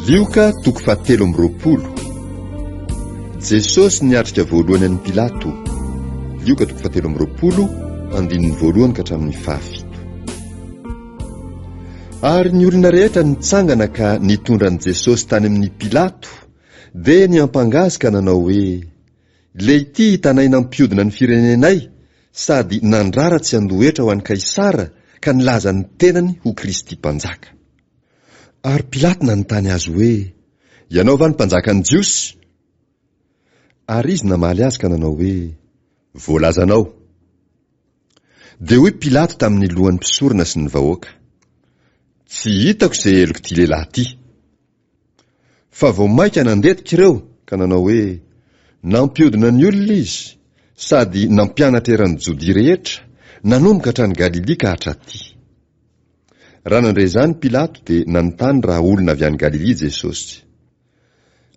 Lioka toko fahatelo amby roapolo. Jesosy niatrika voalohany an'i Pilato. Lioka toko fahatelo amby roapolo, andininy voalohany ka hatramin'ny fahafito. Ary ny olona rehetra nitsangana ka nitondra an' Jesosy tany amin'ny Pilato, dia niampangazy ka nanao hoe, "Ilay ity hitanay nampiodina ny firenenay, sady nandrara tsy andohetra ho an'i Kaisara, ka nilaza ny tenany ho Kristy mpanjaka." Ary Pilato nanontany azy hoe, "Ianao va ny mpanjakan'ny Jiosy?" Ary izy namaly azy ka nanao hoe, "Voalazanao." Dia hoy Pilato tamin'ny lohan'ny mpisorona sy ny vahoaka, "Tsy hitako izay eloko ity lehilahy ity." Fa vao maika nandetika ireo ka nanao hoe, "Nampiodina ny olona izy, sady nampianatra eran'ny Jodia rehetra, nanomboka hatrany Galili ka hatraty." Raha nandray izany Pilato dia nanontany raha olona avy any Galili Jesosy.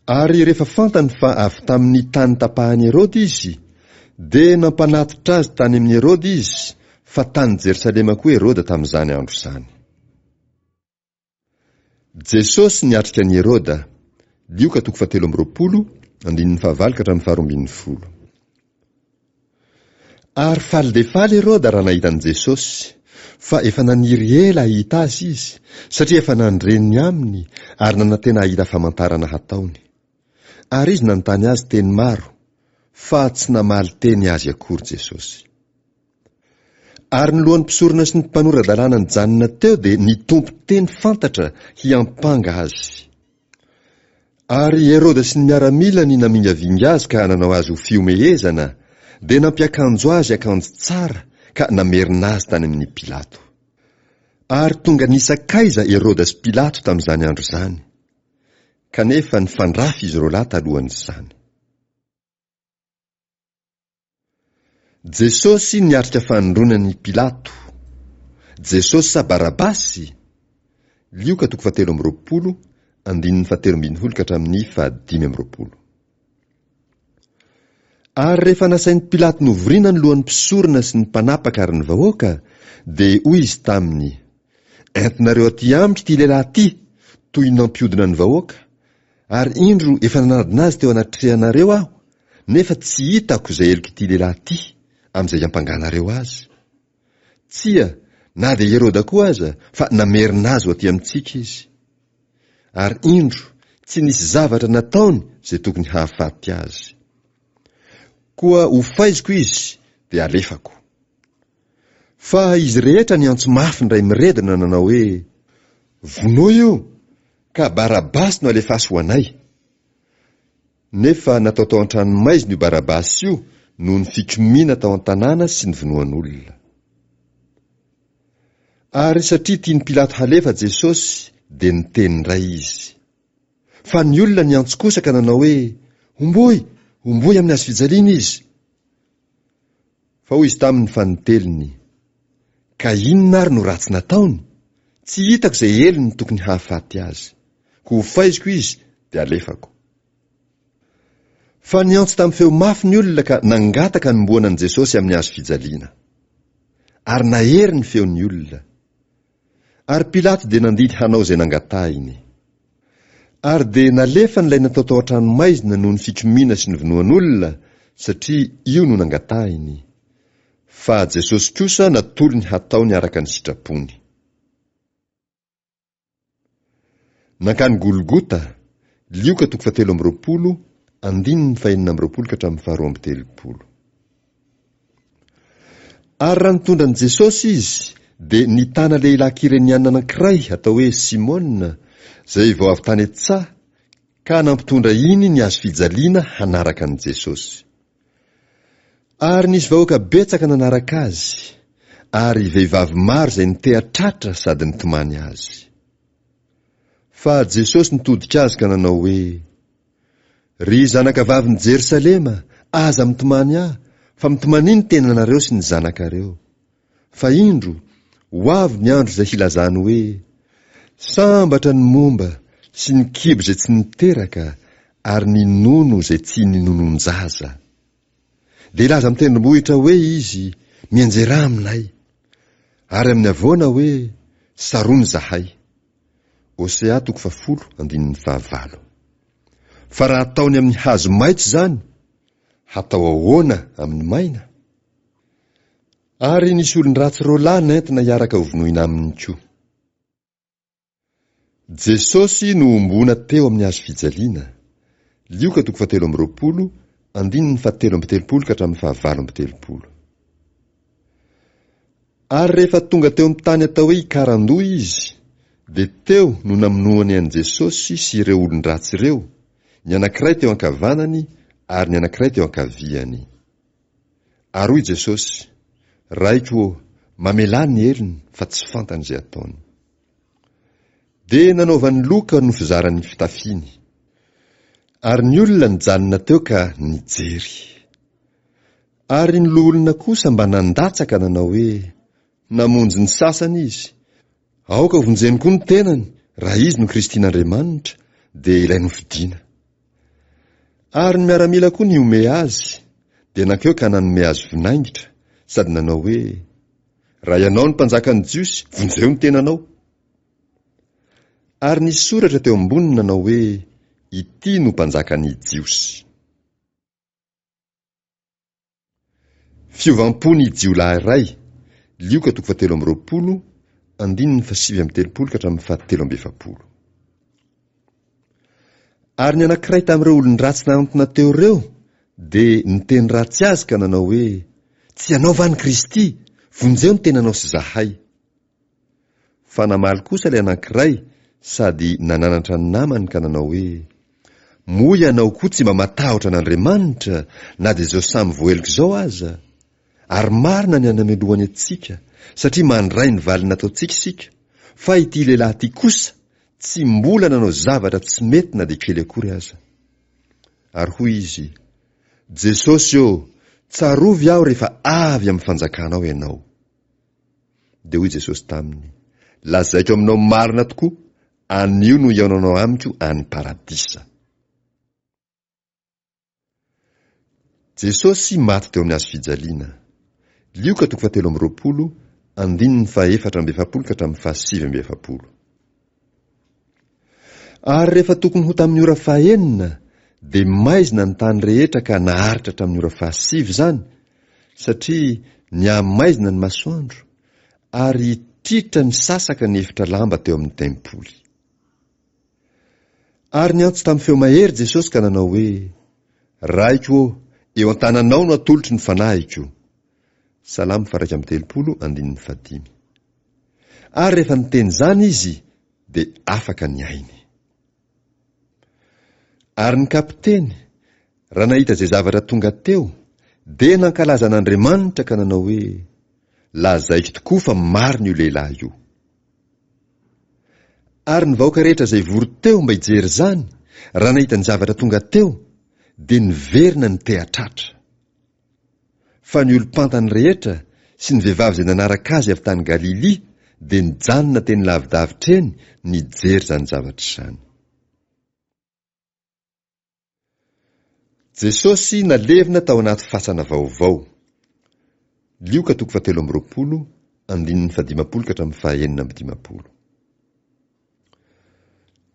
Ary rehefa fantany fa avy tamin'ny tany tapahany Herody izy, dia nampanatitra azy tany amin'ny Herody izy, fa tany Jerosalema koa Herody tamin'izany andro izany. Jesosy niatrika an'i Herody. Lioka toko fahatelo amby roapolo, andininy fahavalo ka hatramin'ny faharoa ambin'ny folo. Ary faly dia faly Herody raha nahitany Jesosy, fa efa naniry ela hahita azy izy, satria efa nandreniny aminy ary nanantena hahita famantarana hataony. Ary izy nanontany azy teny maro, fa tsy namaly teny azy akory Jesosy. Ary ny lohan'ny mpisorona sy ny mpanorandalàna nijanona teo dia nitompo teny fantatra hiampanga azy. Ary Herody sy ny miaramilany namingavinga azy ka nanao azy ho fiomehezana, dia nampiakanjo azy akanjo tsara ka namerina azy tany amin'ny Pilato. Ary tonga nisakaiza Herody sy Pilato tamin'izany andro izany, kanefa nifandrafy izy ireo lahy talohan'izany. Jesosy niatrika fanondronan'i Pilato. Jesosy sa Barabasy? Lioka toko fahatelo amby roapolo, andininy fahatelo ambin'ny folo ka hatramin'ny fahadimy amby roapolo. Ary rehefa nasain'i Pilato novoriana ny lohan'ny mpisorona sy ny mpanapaka ary ny vahoaka, dia hoy izy taminy, "Entinareo aty amiko ity lehilahy ity, toy nampiodina ny vahoaka, ary indro efa nanadina azy teo anatrehanareo aho, nefa tsy hitako izay eloko ity lehilahy ity amin'izay hampanganareo azy. Tsia, na dia Herody koa aza, fa namerina azy ho aty amintsika izy. Ary indro tsy nisy zavatra nataony izay tokony hahafaty azy. Koa ho faiziko izy dia alefako." Fa izy rehetra niantso mafy ndray miredina nanao hoe, "Vonoa io, ka Barabasy no alefasy ho anay." Nefa natao tao an-tranomaizina io Barabasy io noho ny fikomiana tao an-tanàna sy ny vonoan'olona. Ary satria tiany Pilato halefa Jesosy, dia niteny indray izy. Fa ny olona niantso kosa ka nanao hoe, "Omboy amin'ny hazo fijaliana izy." Fa hoy izy tamin'ny faniteliny, "Ka inona ary no ratsy nataony? Tsy hitako izay eliny tokony hahafaty azy. Ko ho faiziko izy dia alefako." Fa niantso tamin'ny feo mafy ny olona ka nangataka ny mboana an' Jesosy amin'ny hazo fijaliana. Ary nahery ny feon'ny olona. Ary Pilato dia nandidy hanao izay nangatahiny. Ary dia nalefa n'ilay natao tao an-tranomaizina noho ny fikomiana sy ny vonoan'olona, satria io no nangatahiny. Fa Jesosy kosa natolo ny hataony araka ny sitrapony. Nankany Golgota. Lioka toko fahatelo amby roapolo, andininy fahenina amby roapolo ka hatramin'ny faharoa amby telopolo. Ary raha nitondra an' Jesosy izy, dia nitana lehilahy kireniana anankiray atao hoe Simona, izay vao avy tany an-tsaha, ka nampitondra iny ny hazo fijaliana hanaraka an' Jesosy. Ary nisy vahoaka betsaka nanaraka azy, ary vehivavy maro izay nitehatratra sady nitomany azy. Fa Jesosy nitodika azy ka nanao hoe, "Ry zanakavavy ny Jerosalema, aza mitomany ahy, fa mitomany ny tenanareo sy ny zanakareo. Fa indro, ho avy ny andro izay hilazany hoe, sambatra ny momba sy ny kibo izay tsy niteraka, ary ny nono izay tsy ninonon-jaza. Dia ilaza amin'ny tendrombohitra hoe izy, mianjera aminay, ary amin'ny avoana hoe, sarony zahay. Hosea 10:15. Fa raha ataony amin'ny hazo maitso zany, hatao ahoana amin'ny maina? Ary nisy olon-dratsy roa lahy nentina hiaraka hovonoina aminy koa. Jesosy no ombona teo amin'ny hazo fijaliana. Lioka 7:20, 7:17 ka hatramin'ny 7:20. Ary rehefa tonga teo amin'ny tany atao hoe Ikarandoa izy, dia teo no namonoany an' Jesosy sy ireo olon-dratsy ireo, ny anankiray teo ankavanany ary ny anankiray teo ankaviany. Ary hoy Jesosy, raiko mamelany ny heliny fa tsy fantany izay ataony. Dia nanaovany loka no fizarany fitafiany. Ary ny olona nijanona teo ka nijery. Ary ny olona kosa mba nandatsaka nanao hoe, namonjy ny sasany izy. Aoka vonjeny koa ny tenany, raha izy no Kristin'Andriamanitra, dia ilay nofidiana. Ary ny miaramila koa ny ome azy, dia nankeo ka nanome azy vinaingitra, sady nanao hoe, raha ianao ny mpanjakan'ny Jiosy, vonjeo ny tenanao. Ary nisy soratra teo amboniny nanao hoe, ity no mpanjakan'ny Jiosy. Fiovampon'ny jiolahy iray. Lioka 7:20, 7:17 ka hatramin'ny 7:20. Ary ny anankiray tamin'ireo olon-dratsy nantona teo ireo, dia niteny ratsy azy ka nanao hoe, tsy ianao va ny Kristy? Vonjeo ny tenanao sy zahay. Fa namaly kosa ilay anankiray, sady nananatra ny namany ka nanao hoe, moa ianao koa tsy mba matahotra an'Andriamanitra, na dia izao samy voelika izao aza. Ary marina ny anamelohany atsika, satria mandray ny valiny ataontsika isika, fa ity lehilahy ity kosa tsy mbola nanao zavatra tsy mety na dia kely akory aza. Ary hoy izy, Jesosy ô, tsarovy aho rehefa avy amin'ny fanjakanao ianao. Dia hoy Jesosy taminy, lazaiko aminao marina tokoa, anio no iaonanao amiko any paradisa. Jesosy maty teo amin'ny hazo fijaliana. Lioka 7:20, 4:7 ka hatramin'ny 7:20. Ary rehefa tokony ho tamin'ny ora 9, dia maizina ny tany rehetra ka naharitra hatramin'ny ora 7 zany, satria niamaizina ny masoandro, ary tritra ny sasaka ny efitra lamba teo amin'ny tempoly. Ary niantso tamin'ny feo mahery Jesosy ka nanao hoe, raiko ô, eo an-tananao no atolotry ny fanahiko. Salamo 1:3. Ary rehefa niteny zany izy, dia afaka ny ainy. Ary ny kapiteny, raha nahita izay zavatra tonga teo, dia nankalaza an'Andriamanitra ka nanao hoe, lazaiko tokoa fa marina io lehilahy io. Ary ny vahoaka rehetra izay vory teo mba hijery zany, raha nahita ny zavatra tonga teo, dia niverina ny te-hatratra. Fa ny olom-pantany rehetra sy ny vehivavy izay nanaraka azy avy tany Galilia, dia nijanona teny lavidavitra eny nijery zany zavatra izany. Jesosy nalevina tao anaty fasana vaovao. Lioka 7:20, 15 ka hatramin'ny 9:15.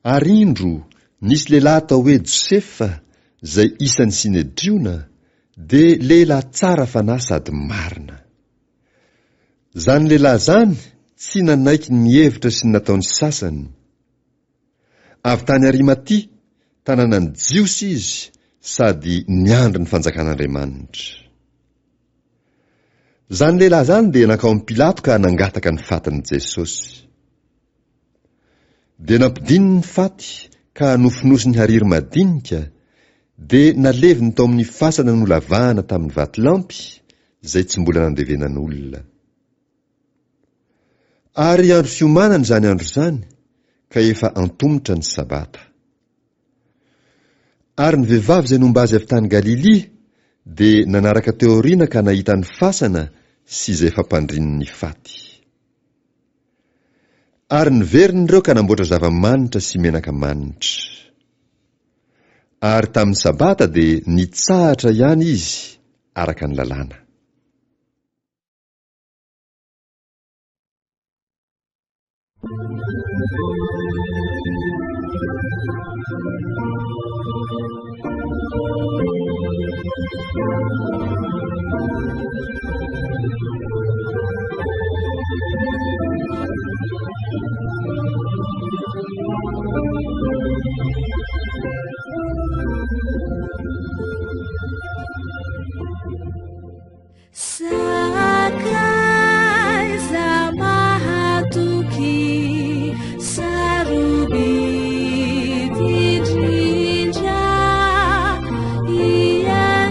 Ary indro nisy lehilahy atao hoe Josefa, izay isan'ny Sinedriona, dia lehilahy tsara fanahy sady marina. Zany lehilahy zany tsy nanaiky ny hevitra sy ny nataony sasany. Avy tany Arimatia, tanànan'ny Jiosy izy, sady niandry ny fanjakan'Andriamanitra. Zany lehilahy zany dia nankao amin'ny Pilato ka nangataka ny fatin'i Jesosy. Dia nampidiny ny faty ka nofonosiny hariry madinika, dia naleviny tao amin'ny fasana nolavahana tamin'ny vatolampy, izay tsy mbola nandevenan'olona. Ary andro fiomanana zany andro zany, ka efa antomotra ny sabata. Ary ny vehivavy izay nomba azy avy tany Galilia, dia nanaraka teo aoriana ka nahita ny fasana sy izay fampandrininy faty. Ary niveriny ireo ka namboatra zava-manitra sy menaka manitra. Ary tamin'ny sabata dia nitsahatra ihany izy araka ny lalàna. Sakai sama hatuki sarubi dijinja iyanau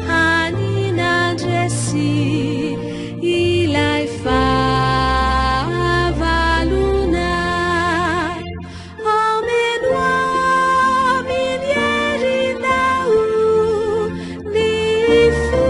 hanina jesi ilai favaluna omenwa minyerinau lifu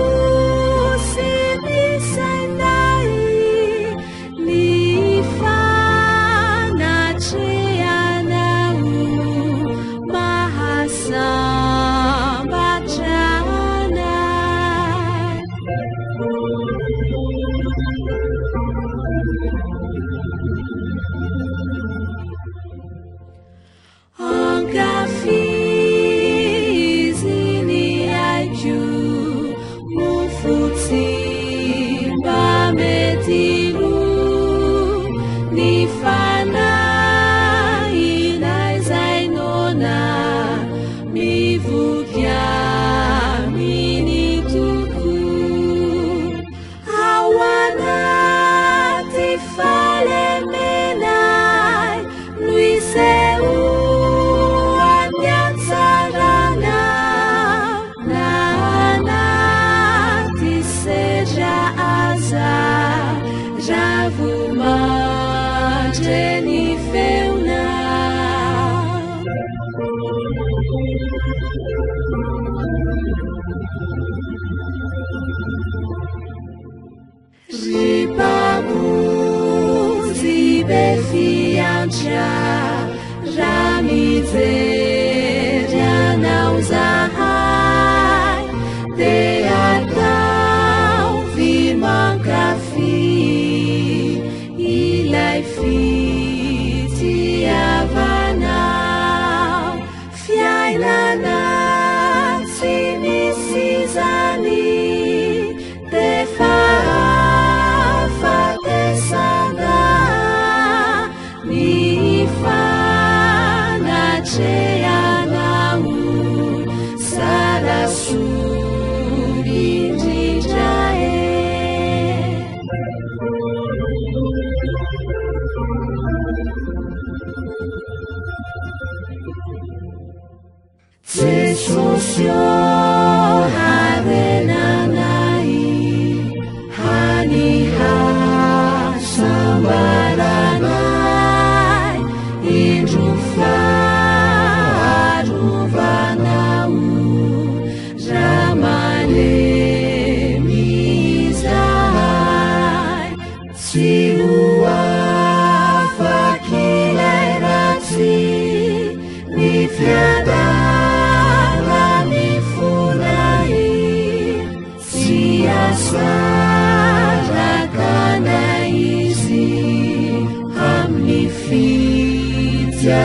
Ramizéria não zahai teatau firman kafi ilai fiti avanau fiailana sinisizani tefa fatesanga Cheyanau sarasuri dijae Tsesusyo harenanai haniha sambaranai injufa Siua fakilai ratsi ni fiada ni funai siasa rakana isi hamni fitya